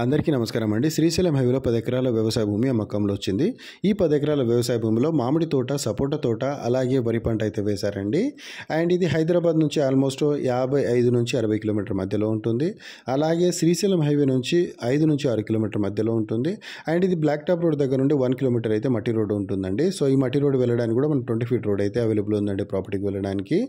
అందరికీ నమస్కారం అండి. శ్రీశైలం హైవేలో 10 ఎకరాల వ్యవసాయ భూమి అమ్మకంలో వచ్చింది. ఈ 10 ఎకరాల వ్యవసాయ భూమిలో మామిడి తోట, సపోటా తోట, అలాగే వరి పంట అయితే వేశారండి. అండ్ ఇది హైదరాబాద్ నుంచి ఆల్మోస్ట్ 55 నుంచి 60 కిలోమీటర్ మధ్యలో ఉంటుంది. అలాగే శ్రీశైలం హైవే నుంచి 5 నుంచి 6 కిలోమీటర్ మధ్యలో ఉంటుంది. అండ్ ఇది బ్లాక్ టాప్ రోడ్ దగ్గర నుండి 1 కిలోమీటర్ అయితే మట్టి రోడ్డు ఉంటుందండి. సో ఈ మట్టి రోడ్డు వెళ్ళడానికి కూడా మనకు 20 ఫీట్ రోడ్ అయితే అవైలబుల్ ఉందండి ప్రాపర్టీకి వెళ్ళడానికి.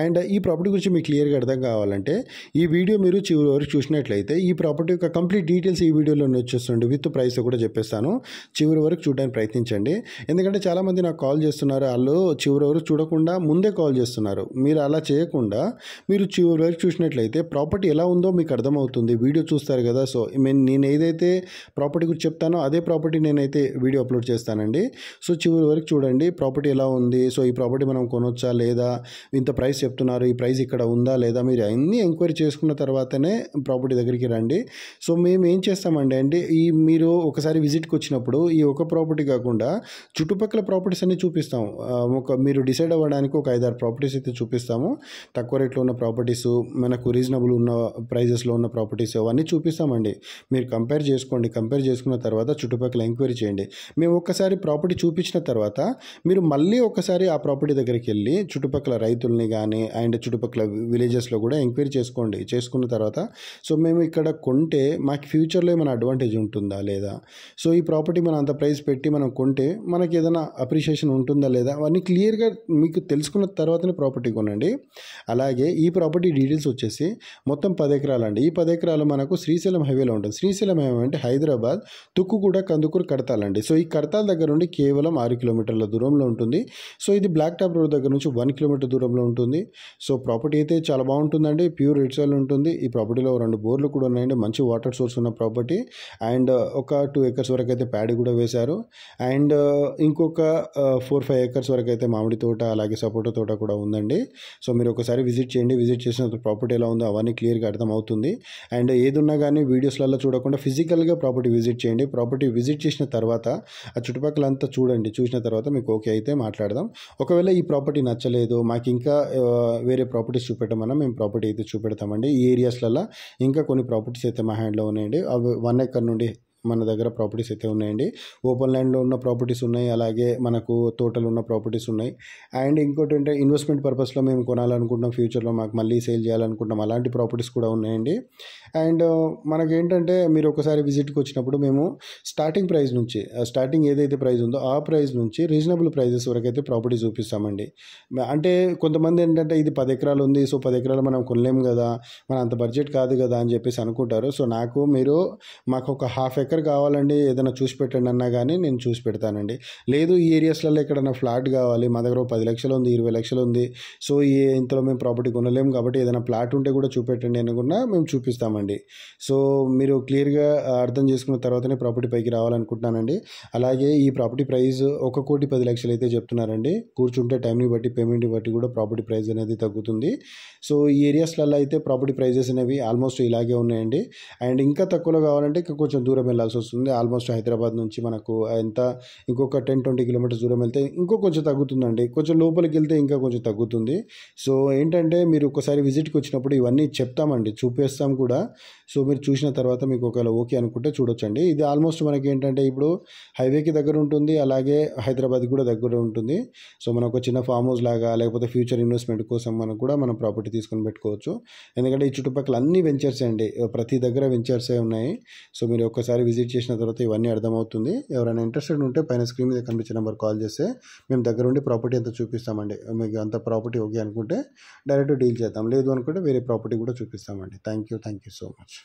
అండ్ ఈ ప్రాపర్టీ గురించి మీకు క్లియర్గా అర్థం కావాలంటే ఈ వీడియో మీరు చివరి వరకు చూసినట్లయితే ఈ ప్రాపర్టీ యొక్క కంప్లీట్ డీటెయిల్స్ ఈ వీడియోలో వచ్చేస్తుంది. విత్ ప్రైస్ కూడా చెప్పేస్తాను. చివరి వరకు చూడడానికి ప్రయత్నించండి. ఎందుకంటే చాలామంది నాకు కాల్ చేస్తున్నారు, వాళ్ళు చివరి వరకు చూడకుండా ముందే కాల్ చేస్తున్నారు. మీరు అలా చేయకుండా మీరు చివరి వరకు చూసినట్లయితే ప్రాపర్టీ ఎలా ఉందో మీకు అర్థమవుతుంది. వీడియో చూస్తారు కదా. సో నేను ఏదైతే ప్రాపర్టీ గురించి చెప్తానో అదే ప్రాపర్టీ నేనైతే వీడియో అప్లోడ్ చేస్తానండి. సో చివరి వరకు చూడండి ప్రాపర్టీ ఎలా ఉంది. సో ఈ ప్రాపర్టీ మనం కొనొచ్చా లేదా, ఇంత ప్రైస్ చెప్తున్నారు, ఈ ప్రైస్ ఇక్కడ ఉందా లేదా, మీరు అన్నీ ఎంక్వైరీ చేసుకున్న తర్వాతనే ప్రాపర్టీ దగ్గరికి రండి. సో మేము ఏం చేస్తామండి అంటే మీరు ఒకసారి విజిట్కి వచ్చినప్పుడు ఈ ఒక ప్రాపర్టీ కాకుండా చుట్టుపక్కల ప్రాపర్టీస్ అన్ని చూపిస్తాం. మీరు డిసైడ్ అవ్వడానికి ఒక 5-6 ప్రాపర్టీస్ అయితే చూపిస్తాము. తక్కువ రేట్లో ఉన్న ప్రాపర్టీస్, మనకు రీజనబుల్ ఉన్న ప్రైజెస్లో ఉన్న ప్రాపర్టీస్ అవన్నీ చూపిస్తామండి. మీరు కంపేర్ చేసుకోండి. కంపేర్ చేసుకున్న తర్వాత చుట్టుపక్కల ఎంక్వైరీ చేయండి. మేము ఒక్కసారి ప్రాపర్టీ చూపించిన తర్వాత మీరు మళ్ళీ ఒకసారి ఆ ప్రాపర్టీ దగ్గరికి వెళ్ళి చుట్టుపక్కల రైతుల్ని కానీ అండ్ చుట్టుపక్కల విలేజెస్లో కూడా ఎంక్వైరీ చేసుకోండి. చేసుకున్న తర్వాత సో మేము ఇక్కడ కొంటే మాకు ఫ్యూచర్లో ఏమైనా అడ్వాంటేజ్ ఉంటుందా లేదా, సో ఈ ప్రాపర్టీ మనం అంత ప్రైస్ పెట్టి మనం కొంటే మనకి ఏదైనా అప్రిషియేషన్ ఉంటుందా లేదా, అవన్నీ క్లియర్గా మీకు తెలుసుకున్న తర్వాతనే ప్రాపర్టీ కొనండి. అలాగే ఈ ప్రాపర్టీ డీటెయిల్స్ వచ్చేసి మొత్తం 10 ఎకరాలు అండి. ఈ 10 ఎకరాలు మనకు శ్రీశైలం హైవేలో ఉంటుంది. శ్రీశైలం హైవే అంటే హైదరాబాద్ తుక్కుగూడ, కందుకూరు, కడతాలండి. సో ఈ కడతాల దగ్గర నుండి కేవలం 6 కిలోమీటర్ల దూరంలో ఉంటుంది. సో ఇది బ్లాక్ టాప్ రోడ్ దగ్గర నుంచి 1 కిలోమీటర్ దూరంలో ఉంటుంది. సో ప్రాపర్టీ అయితే చాలా బాగుంటుందండి. ప్యూర్ రెడ్ సాయిల్ ఉంటుంది. ఈ ప్రాపర్టీలో 2 బోర్లు కూడా ఉన్నాయండి. మంచి వాటర్ సోర్స్ ఉన్న ప్రాపర్టీ. అండ్ ఒక 2 ఎకర్స్ వరకు అయితే ప్యాడీ కూడా వేశారు. అండ్ ఇంకొక 4-5 ఎకర్స్ వరకు అయితే మామిడి తోట అలాగే సపోటా తోట కూడా ఉందండి. సో మీరు ఒకసారి విజిట్ చేయండి. విజిట్ చేసిన ప్రాపర్టీ ఎలా ఉందో అవన్నీ క్లియర్గా అర్థమవుతుంది. అండ్ ఏది ఉన్నా కానీ వీడియోస్లలో చూడకుండా ఫిజికల్గా ప్రాపర్టీ విజిట్ చేయండి. ప్రాపర్టీ విజిట్ చేసిన తర్వాత ఆ చుట్టుపక్కల అంతా చూడండి. చూసిన తర్వాత మీకు ఓకే అయితే మాట్లాడదాం. ఒకవేళ ఈ ప్రాపర్టీ నచ్చలేదు, మాకు ఇంకా వేరే ప్రాపర్టీస్ చూపెట్టమన్నా మేము ప్రాపర్టీ అయితే చూపెడతామండి. ఈ ఏరియాస్లలో ఇంకా కొన్ని ప్రాపర్టీస్ అయితే మా హ్యాండ్లో ఉన్నాయండి. అవి 1 ఎకర్ నుండి మన దగ్గర ప్రాపర్టీస్ అయితే ఉన్నాయండి. ఓపెన్ ల్యాండ్లో ఉన్న ప్రాపర్టీస్ ఉన్నాయి, అలాగే మనకు తోటలు ఉన్న ప్రాపర్టీస్ ఉన్నాయి. అండ్ ఇంకోటి అంటే ఇన్వెస్ట్మెంట్ పర్పస్లో మేము కొనాలనుకుంటున్నాం, ఫ్యూచర్లో మాకు మళ్ళీ సేల్ చేయాలనుకుంటున్నాం, అలాంటి ప్రాపర్టీస్ కూడా ఉన్నాయండి. అండ్ మనకేంటంటే మీరు ఒకసారి విజిట్కి వచ్చినప్పుడు మేము స్టార్టింగ్ ప్రైస్ నుంచి, స్టార్టింగ్ ఏదైతే ప్రైస్ ఉందో ఆ ప్రైస్ నుంచి రీజనబుల్ ప్రైజెస్ వరకు అయితే ప్రాపర్టీ చూపిస్తామండి. అంటే కొంతమంది ఏంటంటే ఇది 10 ఎకరాలు ఉంది, సో 10 ఎకరాలు మనం కొనలేము కదా, మన అంత బడ్జెట్ కాదు కదా అని చెప్పేసి అనుకుంటారు. సో మాకు ఒక 1/2 ఎకర్ కావాలండి, ఏదైనా చూసి పెట్టండి అన్నా కానీ నేను చూసి పెడతానండి. లేదు ఈ ఏరియాస్లలో ఎక్కడైనా ఫ్లాట్ కావాలి, మా దగ్గర 10 లక్షలు ఉంది, 20 లక్షలు ఉంది, సో ఇంతలో మేము ప్రాపర్టీ కొనలేము కాబట్టి ఏదైనా ప్లాట్ ఉంటే కూడా చూపెట్టండి అని కూడా మేము చూపిస్తామండి. సో మీరు క్లియర్గా అర్థం చేసుకున్న తర్వాతనే ప్రాపర్టీ పైకి రావాలనుకుంటున్నానండి. అలాగే ఈ ప్రాపర్టీ ప్రైస్ 1,10,00,000 అయితే చెప్తున్నారండి. కూర్చుంటే టైంని బట్టి పేమెంట్ని బట్టి కూడా ప్రాపర్టీ ప్రైస్ అనేది తగ్గుతుంది. సో ఈ ఏరియాస్లలో అయితే ప్రాపర్టీ ప్రైజెస్ అనేవి ఆల్మోస్ట్ ఇలాగే ఉన్నాయండి. అండ్ ఇంకా తక్కువలో కావాలంటే ఇంకా కొంచెం దూరం వెళ్ళాల్సి వస్తుంది. ఆల్మోస్ట్ హైదరాబాద్ నుంచి మనకు ఇంకొక 10-20 కిలోమీటర్స్ దూరం వెళ్తే కొంచెం తగ్గుతుందండి. కొంచెం లోపలికి వెళ్తే ఇంకా కొంచెం తగ్గుతుంది. సో ఏంటంటే మీరు ఒకసారి విజిట్కి వచ్చినప్పుడు ఇవన్నీ చెప్తామండి, చూపిస్తాం కూడా. సో మీరు చూసిన తర్వాత మీకు ఒకవేళ ఓకే అనుకుంటే చూడొచ్చండి. ఇది ఆల్మోస్ట్ మనకి ఏంటంటే ఇప్పుడు హైవేకి దగ్గర ఉంటుంది, అలాగే హైదరాబాద్ కూడా దగ్గర ఉంటుంది. సో మనం ఒక చిన్న ఫామ్ హౌస్ లాగా లేకపోతే ఫ్యూచర్ ఇన్వెస్ట్మెంట్ కోసం మనం ప్రాపర్టీ తీసుకొని పెట్టుకోవచ్చు. ఎందుకంటే ఈ చుట్టుపక్కల అన్ని వెంచర్స్ అండి, ప్రతి దగ్గర వెంచర్సే ఉన్నాయి. సో మీరు ఒక్కసారి విజిట్ చేసిన తర్వాత ఇవన్నీ అర్థమవుతుంది. ఎవరైనా ఇంట్రెస్టెడ్ ఉంటే పైన స్క్రీన్ మీద కనిపించే నెంబర్ కాల్ చేస్తే మేము దగ్గరుండి ప్రాపర్టీ అంతా చూపిస్తామండి. మీకు అంత ప్రాపర్టీ ఓకే అనుకుంటే డైరెక్ట్ డీల్ చేద్దాం, లేదు అనుకుంటే వేరే ప్రాపర్టీ కూడా చూపిస్తామండి. Thank you so much.